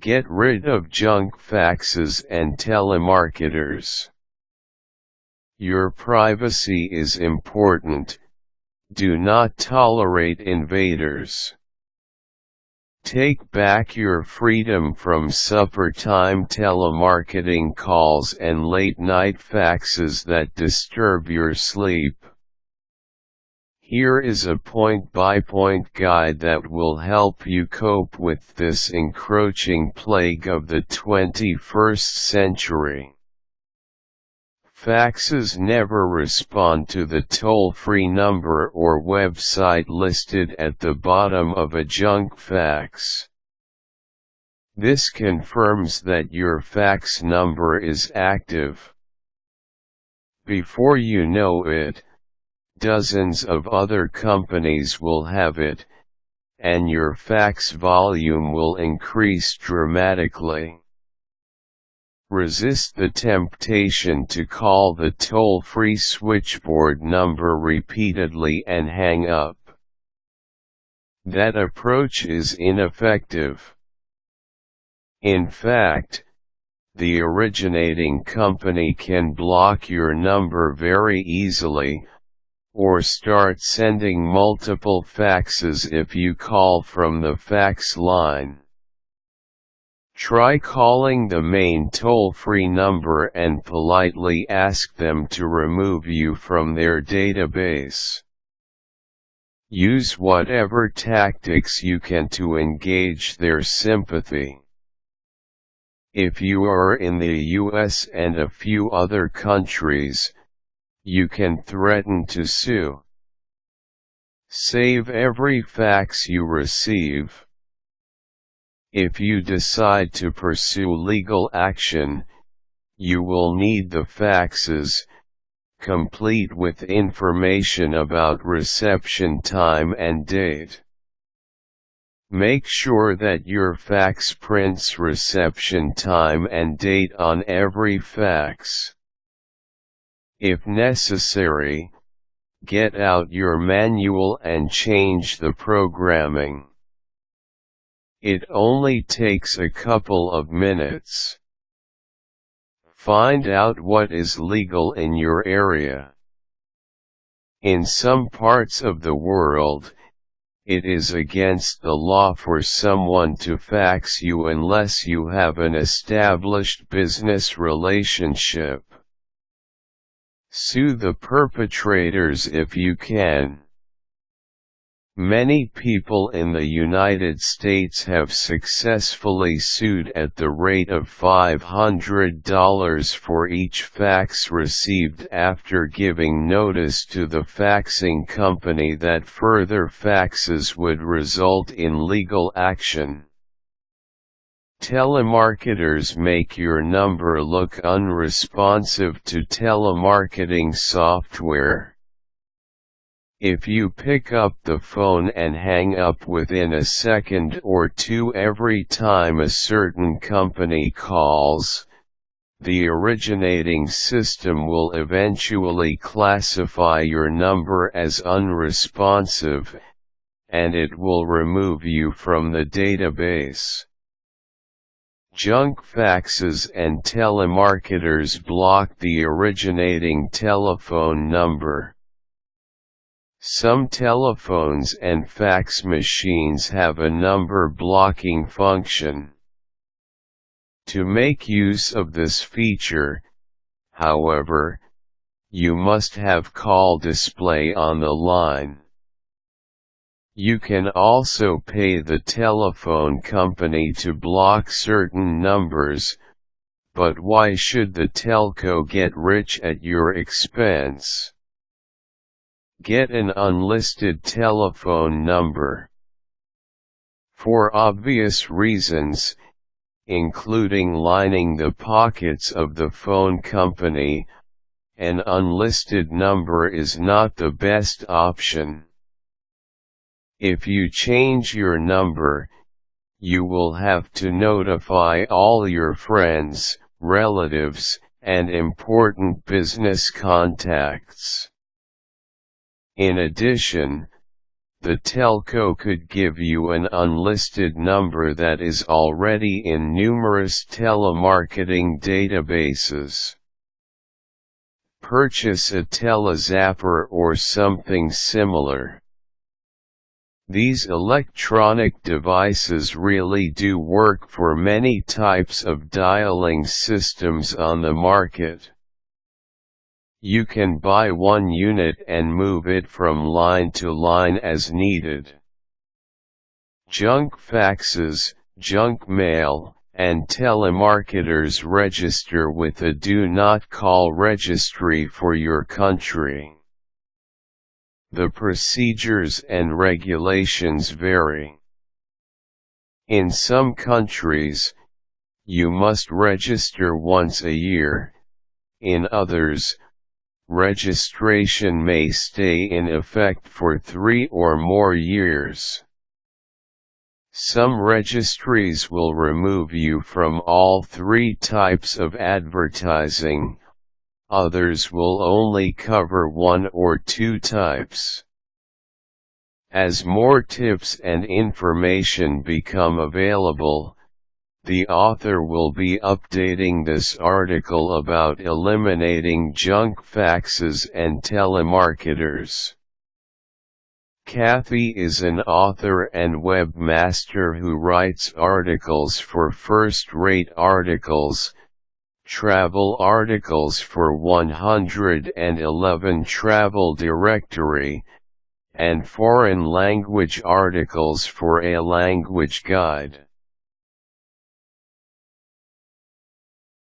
Get rid of junk faxes and telemarketers. Your privacy is important. Do not tolerate invaders. Take back your freedom from suppertime telemarketing calls and late-night faxes that disturb your sleep. Here is a point-by-point guide that will help you cope with this encroaching plague of the 21st century. Faxes never respond to the toll-free number or website listed at the bottom of a junk fax. This confirms that your fax number is active. Before you know it, dozens of other companies will have it, and your fax volume will increase dramatically. Resist the temptation to call the toll-free switchboard number repeatedly and hang up. That approach is ineffective. In fact, the originating company can block your number very easily, or start sending multiple faxes if you call from the fax line. Try calling the main toll-free number and politely ask them to remove you from their database. Use whatever tactics you can to engage their sympathy. If you are in the US and a few other countries, you can threaten to sue. Save every fax you receive. If you decide to pursue legal action, you will need the faxes, complete with information about reception time and date. Make sure that your fax prints reception time and date on every fax. If necessary, get out your manual and change the programming. It only takes a couple of minutes. Find out what is legal in your area. In some parts of the world, it is against the law for someone to fax you unless you have an established business relationship. Sue the perpetrators if you can. Many people in the United States have successfully sued at the rate of $500 for each fax received after giving notice to the faxing company that further faxes would result in legal action. Telemarketers make your number look unresponsive to telemarketing software. If you pick up the phone and hang up within a second or two every time a certain company calls, the originating system will eventually classify your number as unresponsive, and it will remove you from the database. Junk faxes and telemarketers block the originating telephone number. Some telephones and fax machines have a number blocking function. To make use of this feature, however, you must have call display on the line. You can also pay the telephone company to block certain numbers, but why should the telco get rich at your expense? Get an unlisted telephone number. For obvious reasons, including lining the pockets of the phone company, an unlisted number is not the best option. If you change your number, you will have to notify all your friends, relatives, and important business contacts. In addition, the telco could give you an unlisted number that is already in numerous telemarketing databases. Purchase a Telezapper or something similar. These electronic devices really do work for many types of dialing systems on the market. You can buy one unit and move it from line to line as needed. Junk faxes, junk mail, and telemarketers register with a do not call registry for your country. The procedures and regulations vary. In some countries, you must register once a year. In others, registration may stay in effect for 3 or more years. Some registries will remove you from all 3 types of advertising. Others will only cover 1 or 2 types. As more tips and information become available, the author will be updating this article about eliminating junk faxes and telemarketers. Kathy is an author and webmaster who writes articles for first-rate articles, travel articles for 111 Travel Directory, and foreign language articles for a language guide.